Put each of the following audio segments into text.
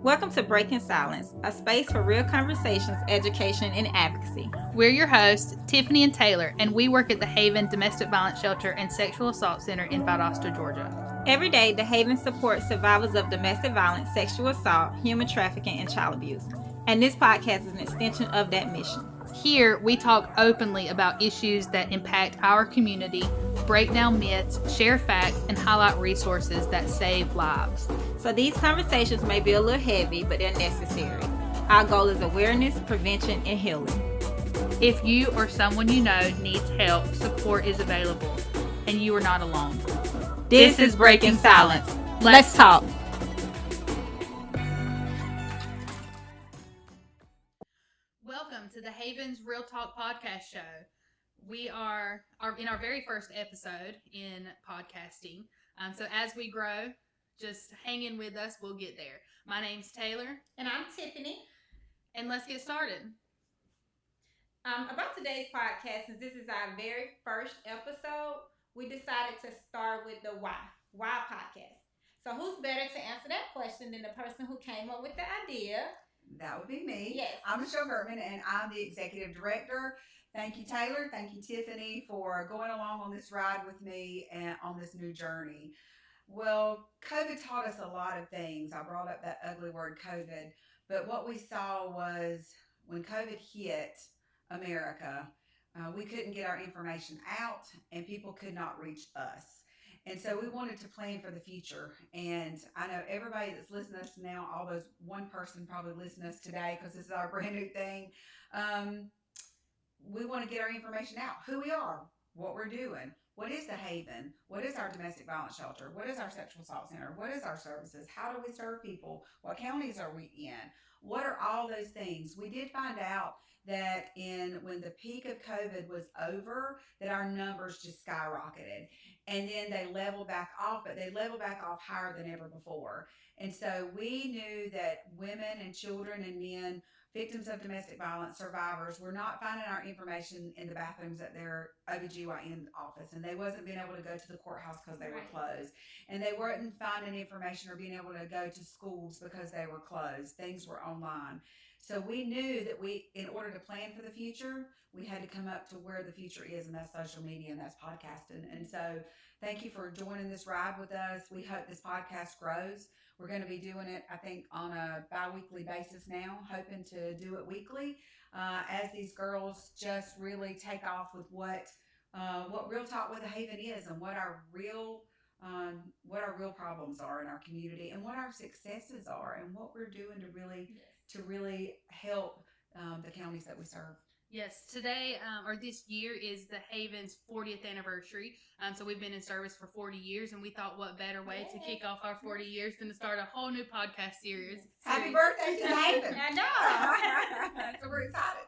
Welcome to Breaking Silence, a space for real conversations, education, and advocacy. We're your hosts, Tiffanie and Taylor, and we work at the Haven Domestic Violence Shelter and Sexual Assault Center in Valdosta, Georgia. Every day, the Haven supports survivors of domestic violence, sexual assault, human trafficking, and child abuse. And this podcast is an extension of that mission. Here, we talk openly about issues that impact our community, break down myths, share facts, and highlight resources that save lives. So these conversations may be a little heavy, but they're necessary. Our goal is awareness, prevention, and healing. If you or someone you know needs help, support is available, and you are not alone. This is Breaking Silence. Let's talk. Welcome to the Haven's Real Talk podcast show. We are in our very first episode in podcasting. So as we grow, just hang in with us. We'll get there. My name's Taylor. And I'm Tiffany. And let's get started. About today's podcast, since this is our very first episode, we decided to start with the Why podcast. So who's better to answer that question than the person who came up with the idea? That would be me. Yes. I'm Michelle Gertman, and I'm the executive director. Thank you, Taylor. Thank you, Tiffany, for going along on this ride with me and on this new journey. Well, COVID taught us a lot of things. I brought up that ugly word COVID, but what we saw was when COVID hit America, we couldn't get our information out and people could not reach us. And so we wanted to plan for the future. And I know everybody that's listening to us now, all those one person probably listening to us today because this is our brand new thing. We want to get our information out, who we are, what we're doing. What is the Haven? What is our domestic violence shelter? What is our sexual assault center? What is our services? How do we serve people? What counties are we in? What are all those things? We did find out that when the peak of COVID was over, that our numbers just skyrocketed. And then they leveled back off, but they leveled back off higher than ever before. And so we knew that women and children and men, victims of domestic violence, survivors, were not finding our information in the bathrooms at their OBGYN office. And they wasn't being able to go to the courthouse because they were closed. And they weren't finding information or being able to go to schools because they were closed. Things were online. So we knew that in order to plan for the future, we had to come up to where the future is, and that's social media and that's podcasting. And so thank you for joining this ride with us. We hope this podcast grows. We're going to be doing it, I think, on a bi-weekly basis now, hoping to do it weekly as these girls just really take off with what Real Talk with a Haven is and what our real problems are in our community and what our successes are and what we're doing to really help the counties that we serve. Yes, today or this year is the Haven's 40th anniversary. So we've been in service for 40 years, and we thought what better way to kick off our 40 years than to start a whole new podcast series. Happy birthday to the Haven! I know. So we're excited.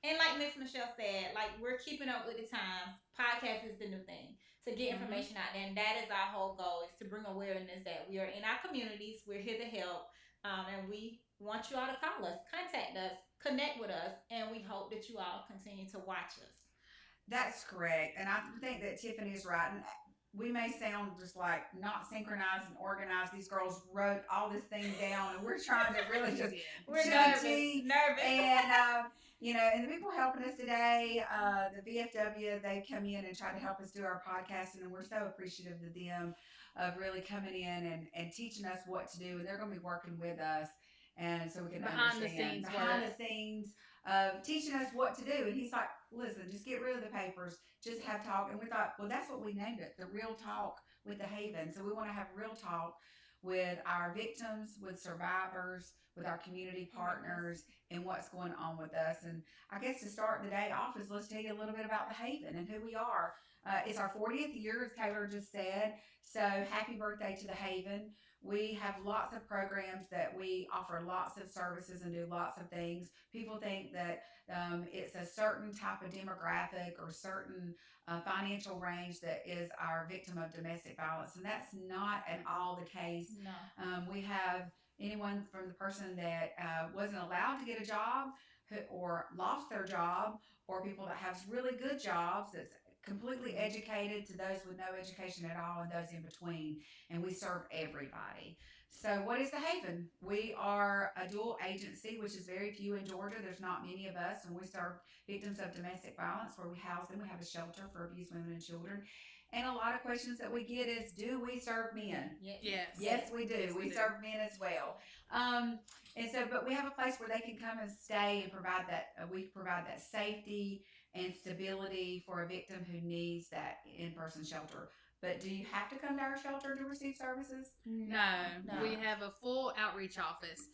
And like Miss Michelle said, like we're keeping up with the times. Podcast is the new thing to get information out there, and that is our whole goal: is to bring awareness that we are in our communities. We're here to help, and we want you all to call us, contact us, connect with us, and we hope that you all continue to watch us. That's correct, and I think that Tiffany is right. And we may sound just like not synchronized and organized. These girls wrote all this thing down, and we're trying to really just we're nervous. And and the people helping us today, the VFW, they come in and try to help us do our podcasting, and we're so appreciative of them of really coming in and teaching us what to do, and they're going to be working with us, and so we can behind the scenes of teaching us what to do. And he's like, listen, just get rid of the papers, just have talk. And we thought, well, that's what we named it, the Real Talk with the Haven. So we want to have real talk with our victims, with survivors, with our community partners, and what's going on with us. And I guess to start the day off is let's tell you a little bit about the Haven and who we are. It's our 40th year, as Taylor just said. So happy birthday to the Haven. We have lots of programs that we offer lots of services and do lots of things. People think that it's a certain type of demographic or certain financial range that is our victim of domestic violence. And that's not at all the case. No. We have anyone from the person that wasn't allowed to get a job or lost their job, or people that have really good jobs that's completely educated to those with no education at all and those in between. And we serve everybody. So, what is the Haven? We are a dual agency, which is very few in Georgia. There's not many of us, and we serve victims of domestic violence where we house them. We have a shelter for abused women and children. And a lot of questions that we get is, do we serve men? Yes. Yes, we do. Yes, we we do. serve men as well. And so, but we have a place where they can come and stay and provide that. We provide that safety and stability for a victim who needs that in-person shelter. But do you have to come to our shelter to receive services? No. We have a full outreach office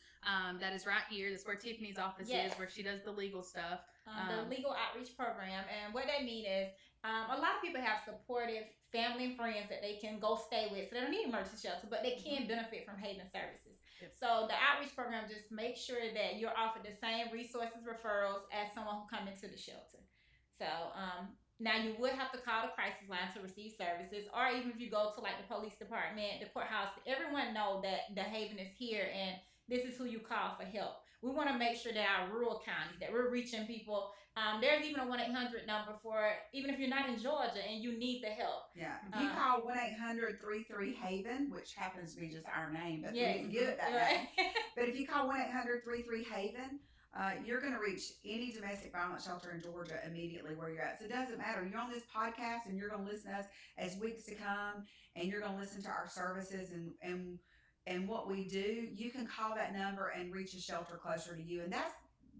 that is right here. That's where Tiffany's office is, where she does the legal stuff. The legal outreach program. And what that means is a lot of people have supportive family and friends that they can go stay with. So they don't need emergency shelter, but they can benefit from Haven services. Yep. So the outreach program just makes sure that you're offered the same resources, referrals as someone who come into the shelter. So now you would have to call the crisis line to receive services, or even if you go to like the police department, the courthouse, everyone know that the Haven is here and this is who you call for help. We want to make sure that our rural counties, that we're reaching people. There's even a 1-800 number for even if you're not in Georgia and you need the help. Yeah, if you call 1-800-33-HAVEN, which happens to be just our name, but Yes. we didn't give it that name. But if you call 1-800-33-HAVEN, you're going to reach any domestic violence shelter in Georgia immediately where you're at. So it doesn't matter. You're on this podcast and you're going to listen to us as weeks to come, and you're going to listen to our services and what we do. You can call that number and reach a shelter closer to you. And that's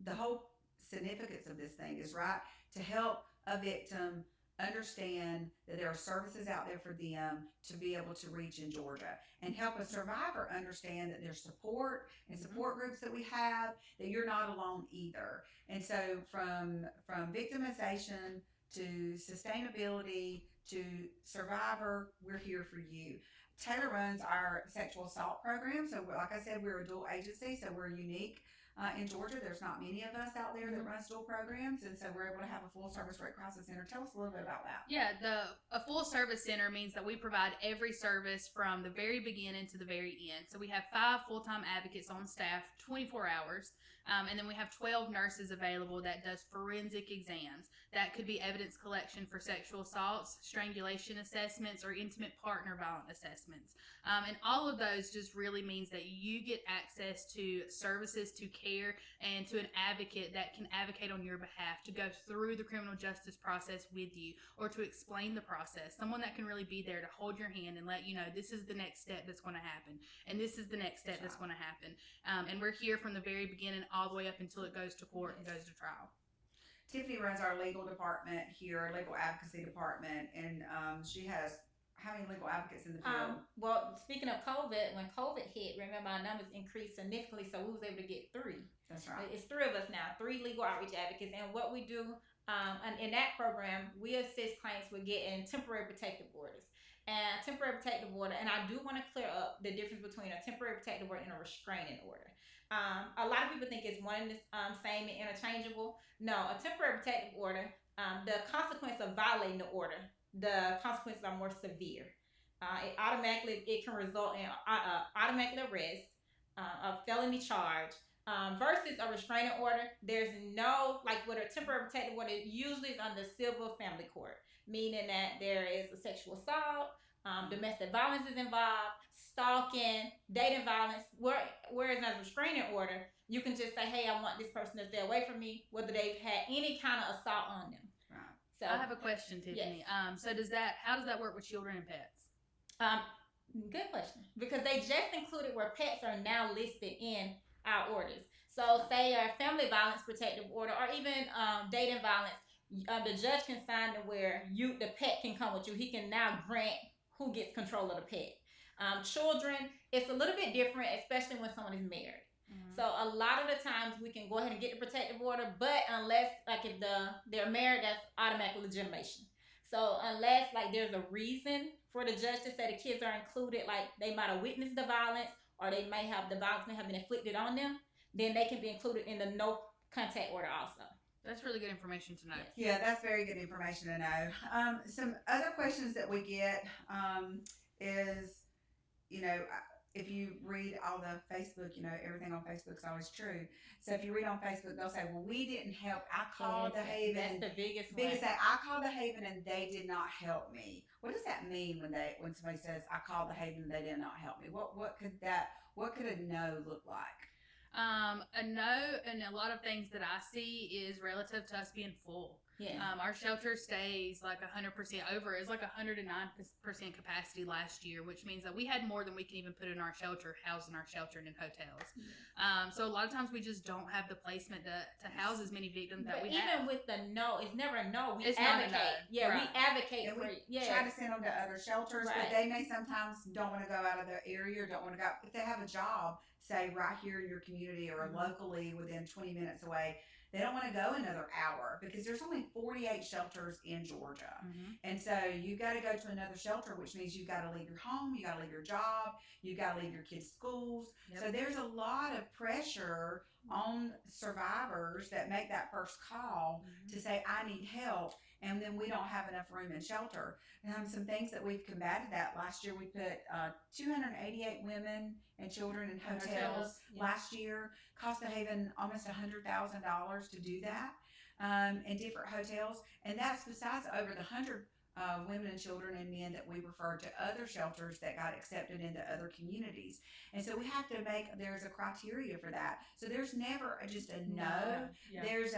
the whole significance of this thing, is right to help a victim understand that there are services out there for them to be able to reach in Georgia, and help a survivor understand that there's support and support groups that we have, that you're not alone either. And so from victimization to sustainability to survivor, we're here for you. Taylor runs our sexual assault program. So like I said, we're a dual agency, so we're unique. In Georgia, there's not many of us out there that runs dual programs, and so we're able to have a full service rape crisis center. Tell us a little bit about that. Yeah, a full service center means that we provide every service from the very beginning to the very end. So we have 5 full-time advocates on staff, 24 hours, and then we have 12 nurses available that does forensic exams. That could be evidence collection for sexual assaults, strangulation assessments, or intimate partner violent assessments. And all of those just really means that you get access to services, to care, and to an advocate that can advocate on your behalf, to go through the criminal justice process with you, or to explain the process. Someone that can really be there to hold your hand and let you know this is the next step that's going to happen, and this is the next step that's going to happen. And we're here from the very beginning all the way up until it goes to court and goes to trial. Tiffany runs our legal department here, legal advocacy department, and she has how many legal advocates in the field? Well, speaking of COVID, when COVID hit, remember our numbers increased significantly, so we was able to get 3. That's right. It's 3 of us now, 3 legal outreach advocates, and what we do in that program, we assist clients with getting temporary protective orders. And temporary protective order, and I do want to clear up the difference between a temporary protective order and a restraining order. A lot of people think it's one and the same and interchangeable. No, a temporary protective order, the consequence of violating the order, the consequences are more severe. It can result in automatic arrest, a felony charge, versus a restraining order. There's no, like with a temporary protective order, it usually is under civil family court, meaning that there is a sexual assault, domestic violence is involved, stalking, dating violence. Whereas in a restraining order, you can just say, hey, I want this person to stay away from me, whether they've had any kind of assault on them. Right. So I have a question, Tiffany. Yes. So how does that work with children and pets? Good question. Because they just included where pets are now listed in our orders. So say a family violence protective order, or even dating violence, the judge can sign to where the pet can come with you. He can now grant who gets control of the pet. Children, it's a little bit different, especially when someone is married. So a lot of the times we can go ahead and get the protective order, but unless like if they're married, that's automatic legitimation. So unless like there's a reason for the judge to say the kids are included, like they might have witnessed the violence, or the violence may have been inflicted on them, then they can be included in the no contact order also. That's really good information to know. Yes. Yeah, that's very good information to know. Some other questions that we get is, if you read all the Facebook, everything on Facebook's always true. So if you read on Facebook, they'll say, "Well, we didn't help. I called the Haven. That's the biggest Biggest one. thing, I called the Haven and they did not help me." What does that mean when somebody says, "I called the Haven and they did not help me"? What could a no look like? A no, and a lot of things that I see is relative to us being full. Yeah. Our shelter stays like 100% over. It's like 109% capacity last year, which means that we had more than we can even put in our shelter, house in our shelter and in hotels. So a lot of times we just don't have the placement to house as many victims that we have. Even with the no, it's never a no. We It's advocate. Not a no. Yeah, right. We advocate for it. Try to send them to other shelters, right. But they may sometimes don't want to go out of their area or don't want to go. If they have a job, say right here in your community or locally within 20 minutes away, they don't want to go another hour because there's only 48 shelters in Georgia. And so you got to go to another shelter, which means you got to leave your home, you got to leave your job, you got to leave your kids' schools. Yep. So there's a lot of pressure on survivors that make that first call to say, "I need help," and then we don't have enough room in shelter. Some things that we've combated that last year, we put 288 women and children in hotels last year. Cost the Haven almost $100,000 to do that in different hotels, and that's besides over the 100 women and children and men that we referred to other shelters that got accepted into other communities. And so we have to there's a criteria for that. So there's never just a no. Yeah. There's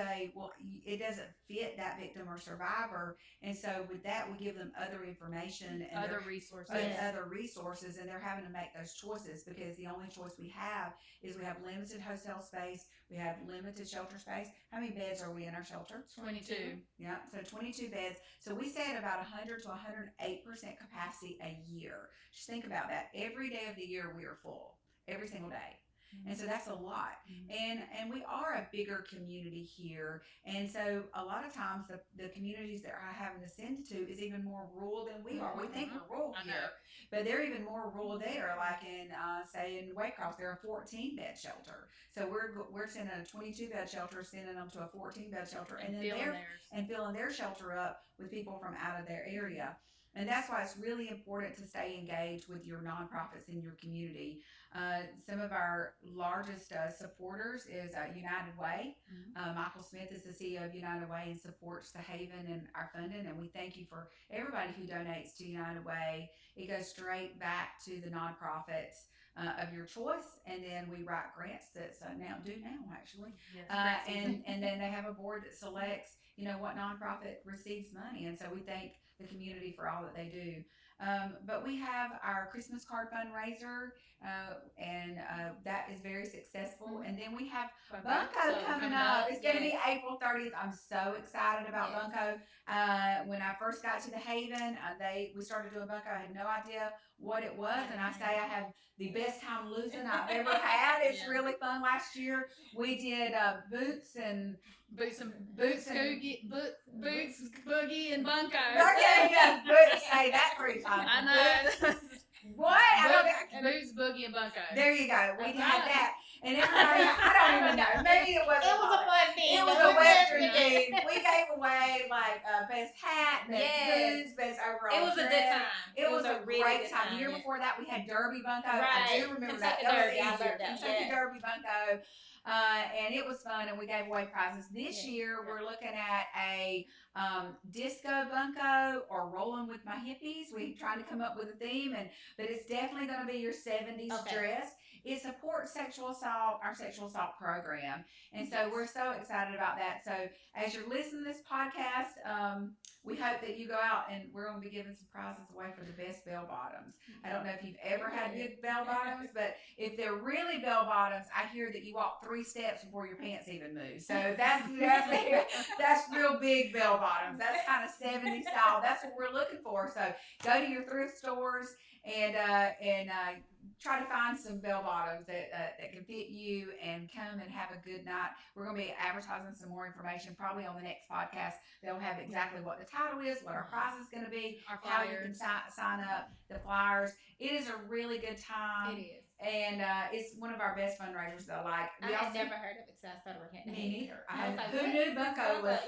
it doesn't fit that victim or survivor. And so with that, we give them other information and other resources. And they're having to make those choices because the only choice we have is we have limited hotel space. We have limited shelter space. How many beds are we in our shelter? 22. Yeah, so 22 beds. So we stay at about 100 to 108% capacity a year. Just think about that. Every day of the year we are full, every single day. And so that's a lot. And we are a bigger community here. And so a lot of times the communities that are having to send to is even more rural than we are. We think we're rural here, but they're even more rural there. Like say in Waycross, they're a 14-bed shelter. So we're sending a 22-bed shelter, sending them to a 14-bed shelter, and then filling their shelter up with people from out of their area. And that's why it's really important to stay engaged with your nonprofits in your community. Some of our largest supporters is United Way. Michael Smith is the CEO of United Way and supports the Haven and our funding. And we thank you for everybody who donates to United Way. It goes straight back to the nonprofits of your choice, and then we write grants that's due now actually. Yes, and then they have a board that selects what nonprofit receives money, and so we thank the community for all that they do. But we have our Christmas card fundraiser, and that is very successful. And then we have Bunko coming up. It's going to be April 30th. I'm so excited about Bunko. When I first got to the Haven, we started doing Bunko. I had no idea what it was, and I say I have the best time losing I've ever had. It's really fun. Last year we did boots, boogie, and Bunko. Say that 3 times. I know. What? Boots, boogie, and Bunko. There you go. We had that. And everybody, I don't even know. Maybe it wasn't. It was a fun thing. It was a Western thing. We gave away like best hat, best boots, best overall. It was dress. A good time. It was a really great time. The year before that, we had Derby Bunko. Right. I do remember Kentucky that. Derby. That was easier. I love that. Kentucky Derby Bunko. And it was fun, and we gave away prizes. This year, we're looking at a disco bunko or rolling with my hippies. We tried to come up with a theme, but it's definitely going to be your 70s dress. It supports our sexual assault program, and so we're so excited about that. So as you're listening to this podcast, we hope that you go out, and we're going to be giving some prizes away for the best bell bottoms. I don't know if you've ever had good bell bottoms, but if they're really bell bottoms, I hear that you walk 3 steps before your pants even move. So that's real big bell bottoms. That's kind of 70s style. That's what we're looking for. So go to your thrift stores and try to find some bell bottoms that can fit you, and come and have a good night. We're going to be advertising some more information probably on the next podcast. They'll have exactly what the title is, what our prize is going to be, how you can sign up, the flyers. It is a really good time. It is. And it's one of our best fundraisers that I like. I had never heard of it until I started working at the Me neither. Who knew Bunko was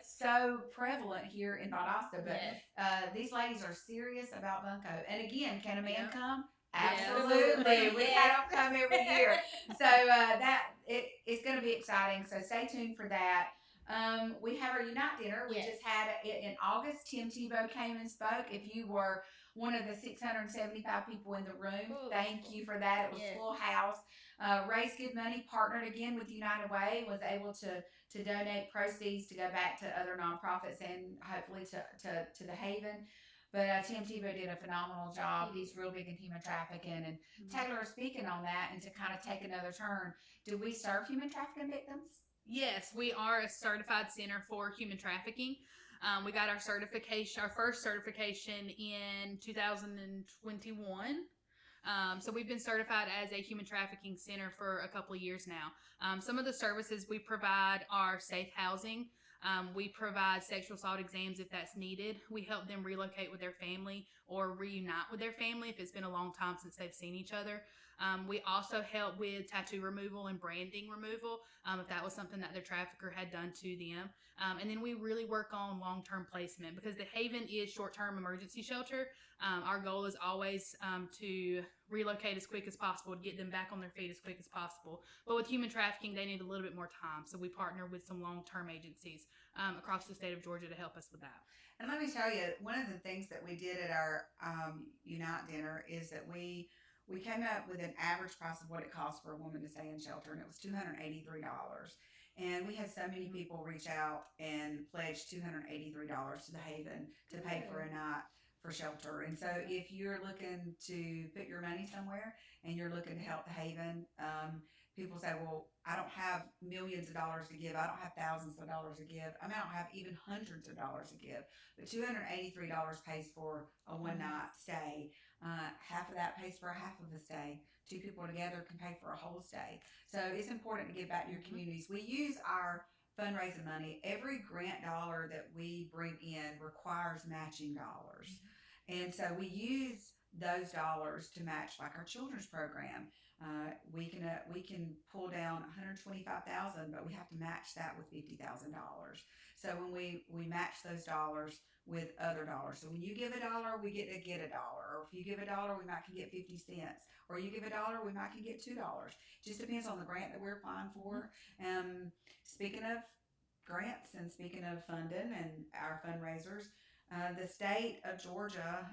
so prevalent here in Valdosta? But these ladies are serious about Bunko. And again, can a man come? Absolutely. We've had them come every year. So it's going to be exciting. So stay tuned for that. We have our Unite dinner. We just had it in August. Tim Tebow came and spoke. If you were one of the 675 people in the room, thank you for that. It was full house. Raised good money, partnered again with United Way, was able to donate proceeds to go back to other nonprofits and hopefully to the Haven. But Tim Tebow did a phenomenal job. He's real big in human trafficking. And Taylor is speaking on that. And to kind of take another turn, do we serve human trafficking victims? Yes, we are a certified center for human trafficking. We got our certification, our first certification in 2021. So we've been certified as a human trafficking center for a couple of years now. Some of the services we provide are safe housing. We provide sexual assault exams if that's needed. We help them relocate with their family or reunite with their family if it's been a long time since they've seen each other. We also help with tattoo removal and branding removal if that was something that their trafficker had done to them. And then we really work on long-term placement because the Haven is short-term emergency shelter. Our goal is always to relocate as quick as possible to get them back on their feet as quick as possible. But with human trafficking, they need a little bit more time. So we partner with some long-term agencies across the state of Georgia to help us with that. And let me tell you, one of the things that we did at our Unite dinner is that we came up with an average price of what it costs for a woman to stay in shelter, and it was $283. And we had so many people reach out and pledge $283 to the Haven to pay for a night for shelter. And so if you're looking to put your money somewhere and you're looking to help the Haven, people say, well, I don't have millions of dollars to give. I don't have thousands of dollars to give. I mean, I don't have even hundreds of dollars to give. But $283 pays for a one night stay. Half of that pays for a half of a stay. Two people together can pay for a whole stay. So it's important to give back to your communities. We use our fundraising money. Every grant dollar that we bring in requires matching dollars. And so we use those dollars to match like our children's program. We can pull down $125,000, but we have to match that with $50,000. So when we match those dollars with other dollars. So when you give a dollar, we get a dollar. Or if you give a dollar, we might can get 50 cents. Or you give a dollar, we might can get $2. Just depends on the grant that we're applying for. Speaking of grants and speaking of funding and our fundraisers, the state of Georgia,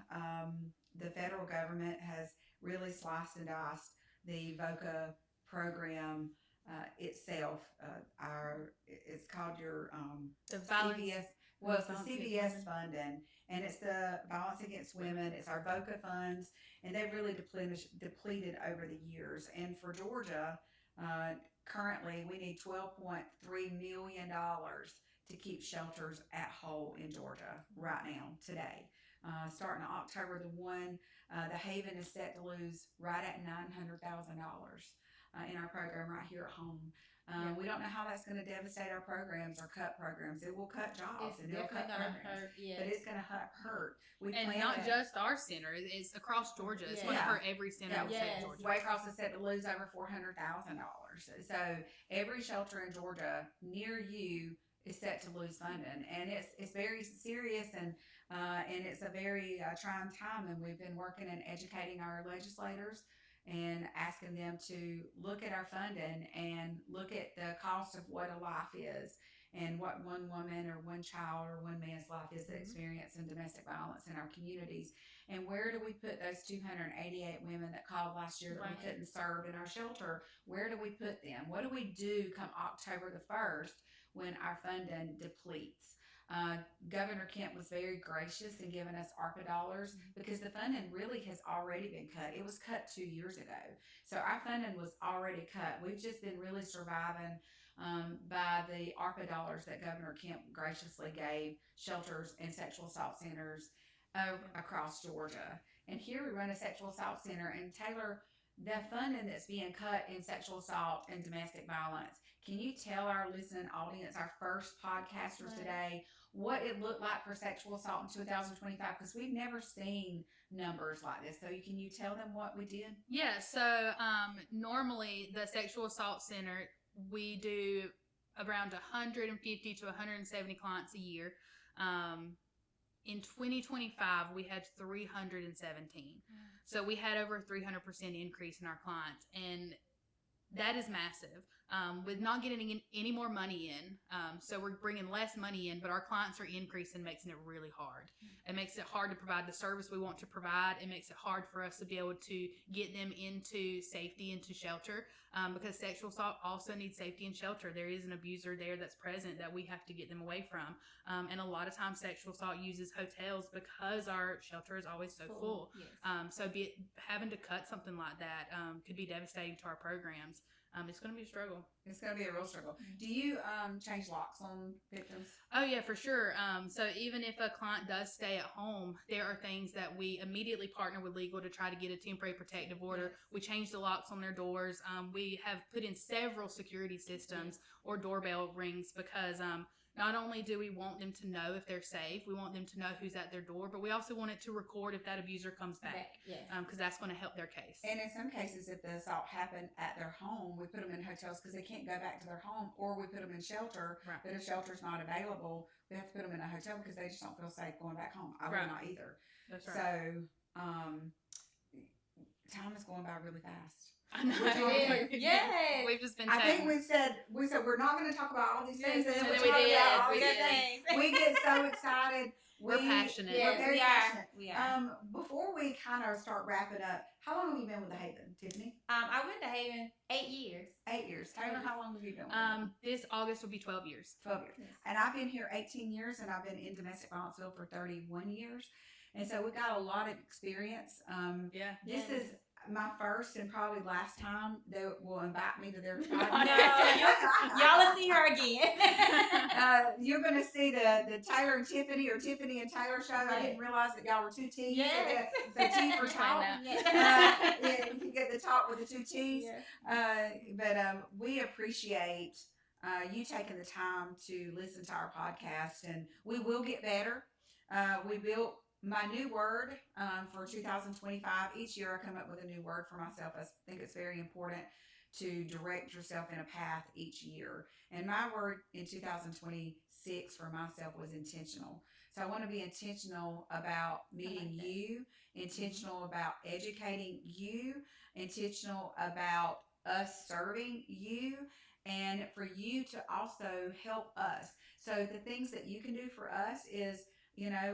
the federal government has really sliced and diced the VOCA program itself. It's called your CVS. Well, it's the CVS funding, and it's the Violence Against Women. It's our VOCA funds, and they've really depleted over the years. And for Georgia, currently, we need $12.3 million to keep shelters at whole in Georgia right now, today. Starting October the 1, the Haven is set to lose right at $900,000 in our program right here at home. We don't know how that's going to devastate our programs or cut programs. It will cut jobs and it'll cut programs, but it's going to hurt. And not just our center; it's across Georgia. It's going to hurt every center in the state of Georgia. Waycross is set to lose over $400,000. So every shelter in Georgia near you is set to lose funding, and it's very serious and it's a very trying time. And we've been working and educating our legislators and asking them to look at our funding and look at the cost of what a life is and what one woman or one child or one man's life is that experiencing domestic violence in our communities. And where do we put those 288 women that called last year that we couldn't serve in our shelter? Where do we put them? What do we do come October the 1st when our funding depletes? Governor Kemp was very gracious in giving us ARPA dollars because the funding really has already been cut. It was cut 2 years ago. So our funding was already cut. We've just been really surviving by the ARPA dollars that Governor Kemp graciously gave shelters and sexual assault centers across Georgia. And here we run a sexual assault center. And Taylor, the funding that's being cut in sexual assault and domestic violence, can you tell our listening audience, our first podcasters today, what it looked like for sexual assault in 2025? Because we've never seen numbers like this. So can you tell them what we did? Yeah, so normally the Sexual Assault Center, we do around 150 to 170 clients a year. in 2025, we had 317. So we had over a 300% increase in our clients. And that is massive. With not getting any more money in, so we're bringing less money in, but our clients are increasing, making it really hard. It makes it hard to provide the service we want to provide. It makes it hard for us to be able to get them into safety, into shelter, because sexual assault also needs safety and shelter. There is an abuser there that's present that we have to get them away from. And a lot of times sexual assault uses hotels because our shelter is always so full. Yes. So having to cut something like that could be devastating to our programs. It's going to be a struggle. It's going to be a real struggle. Do you change locks on victims? Oh, yeah, for sure. So even if a client does stay at home, there are things that we immediately partner with legal to try to get a temporary protective order. Yes. We change the locks on their doors. We have put in several security systems or doorbell rings because not only do we want them to know if they're safe, we want them to know who's at their door, but we also want it to record if that abuser comes back. Yes. Because that's going to help their case. And in some cases, if the assault happened at their home, we put them in hotels because they can't go back to their home, or we put them in shelter. Right. But if shelter's not available, we have to put them in a hotel because they just don't feel safe going back home. I would not either. That's right. So, time is going by really fast. I know. Yes. We've just been I chatting. think we said we're not going to talk about all these things, and then And we then we talk did. about all We these did things. things. We get so excited. We're passionate. Yes, We're very we are. passionate. We are. Before we kind of start wrapping up, how long have you been with the Haven, Tiffany? I went to Haven 8 years. 8 years. Taylor, how long have you been with This August will be 12 years. 12 years. Yes. And I've been here 18 years, and I've been in domestic violence field for 31 years. And so we've got a lot of experience. Yeah. This is my first and probably last time they will invite me to their No, podcast. y'all will see her again. You're going to see the Taylor and Tiffany or Tiffany and Taylor show. I didn't realize that y'all were two T's. Yes. So T for talk. Yes. Yeah, you can get the talk with the two T's. Yes. But we appreciate you taking the time to listen to our podcast, and we will get better. We built my new word for 2025. Each year I come up with a new word for myself. I think it's very important to direct yourself in a path each year. And my word in 2026 for myself was intentional. So I want to be intentional about meeting you, intentional about educating you, intentional about us serving you, and for you to also help us. So the things that you can do for us is,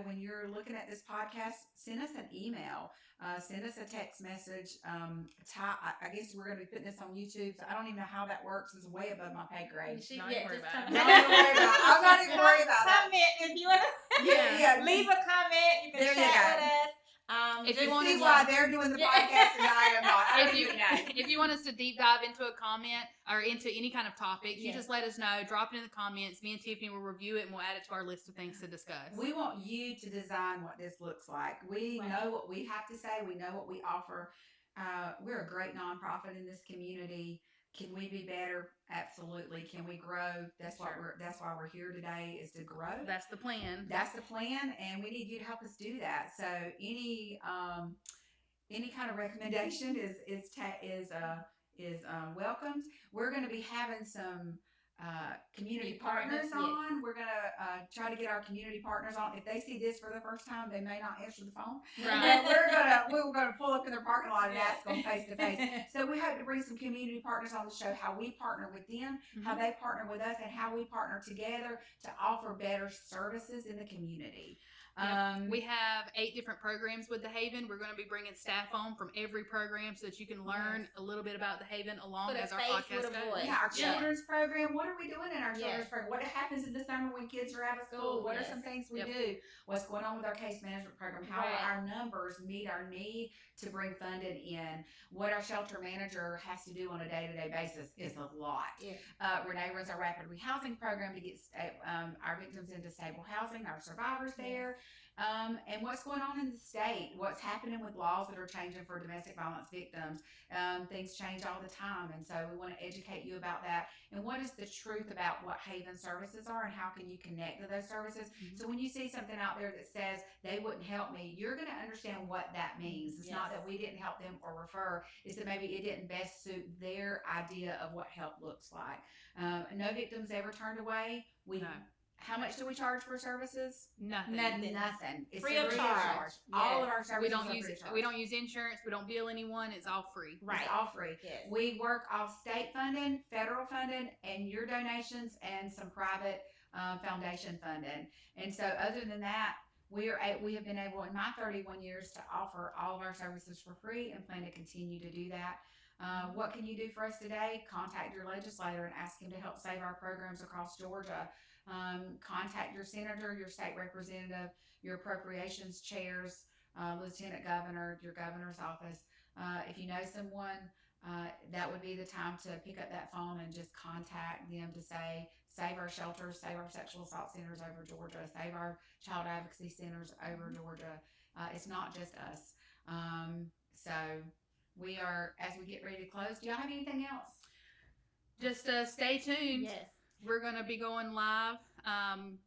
when you're looking at this podcast, send us an email, send us a text message. I guess we're going to be putting this on YouTube, so I don't even know how that works. It's way above my pay grade. Not even worried about it. I'm not even worried about it. Comment if you want to. Yeah. Leave a comment. You can There you chat go. with us. If Just you want See to why they're doing the podcast and I am not. I don't if you even know. if you want us to deep dive into a comment or into any kind of topic, you Yes. just let us know. Drop it in the comments. Me and Tiffany will review it and we'll add it to our list of things to discuss. We want you to design what this looks like. We Right. know what we have to say. We know what we offer. We're a great nonprofit in this community. Can we be better? Absolutely. Can we grow? That's why we're here today, is to grow. That's the plan. That's the plan, and we need you to help us do that. So any kind of recommendation is welcomed. We're going to be having some community partners on. Yes. We're going to try to get our community partners on. If they see this for the first time, they may not answer the phone. Right. But we're gonna pull up in their parking lot and Yes. ask them face to face. So we hope to bring some community partners on the show, how we partner with them, how they partner with us, and how we partner together to offer better services in the community. We have 8 different programs with the Haven. We're going to be bringing staff on from every program so that you can learn a little bit about the Haven along Put a as our face podcast with a goes. voice. Yeah, our Yeah. children's program. What are we doing in our children's Yes. program? What happens in the summer when kids are out of school? School, What are yes. some things we Yep. do? What's going on with our case management program? How Right. our numbers meet our need to bring funding in? What our shelter manager has to do on a day-to-day basis is a lot. Yeah. Renee runs our rapid rehousing program to get our victims into stable housing, our survivors there. And what's going on in the state, what's happening with laws that are changing for domestic violence victims. Things change all the time, and so we want to educate you about that. And what is the truth about what Haven services are, and how can you connect to those services? Mhm. So when you see something out there that says they wouldn't help me, you're going to understand what that means. It's not Yes. that we didn't help them or refer, it's that maybe it didn't best suit their idea of what help looks like. No victims ever turned away. No. How much do we charge for services? Nothing. Nothing. It's Free of charge. All of Yes. our services We don't are use free of charge. we don't use insurance. We don't bill anyone. It's all free. Right. It's all free. Yes. We work off state funding, federal funding, and your donations, and some private foundation funding. And so, other than that, we have been able in my 31 years to offer all of our services for free, and plan to continue to do that. What can you do for us today? Contact your legislator and ask him to help save our programs across Georgia. Contact your senator, your state representative, your appropriations chairs, lieutenant governor, your governor's office. If you know someone, that would be the time to pick up that phone and just contact them to say, save our shelters, save our sexual assault centers over Georgia, save our child advocacy centers over Georgia. It's not just us. So we are, as we get ready to close, do y'all have anything else? Just stay tuned. Yes. We're going to be going live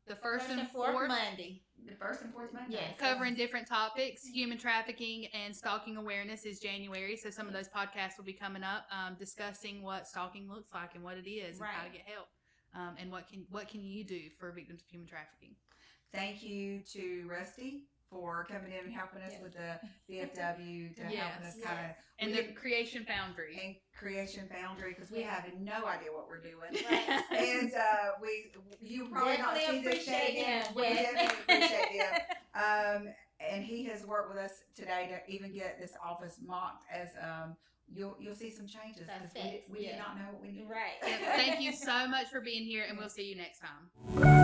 the first and fourth Monday. The first and fourth Monday. Yes. covering different topics. Human trafficking and stalking awareness is January, so some of those podcasts will be coming up, discussing what stalking looks like and what it is, and how to get help, and what can you do for victims of human trafficking. Thank you to Rusty for coming in and helping us with the VFW, to helping us kind of and the Creation Foundry and Creation Foundry, because we have no idea what we're doing. Right. And you probably not see this appreciate again. him. We Yes. definitely appreciate him. And he has worked with us today to even get this office mocked, as you'll see some changes, because we did not know what we needed. Right. Thank you so much for being here, and we'll see you next time.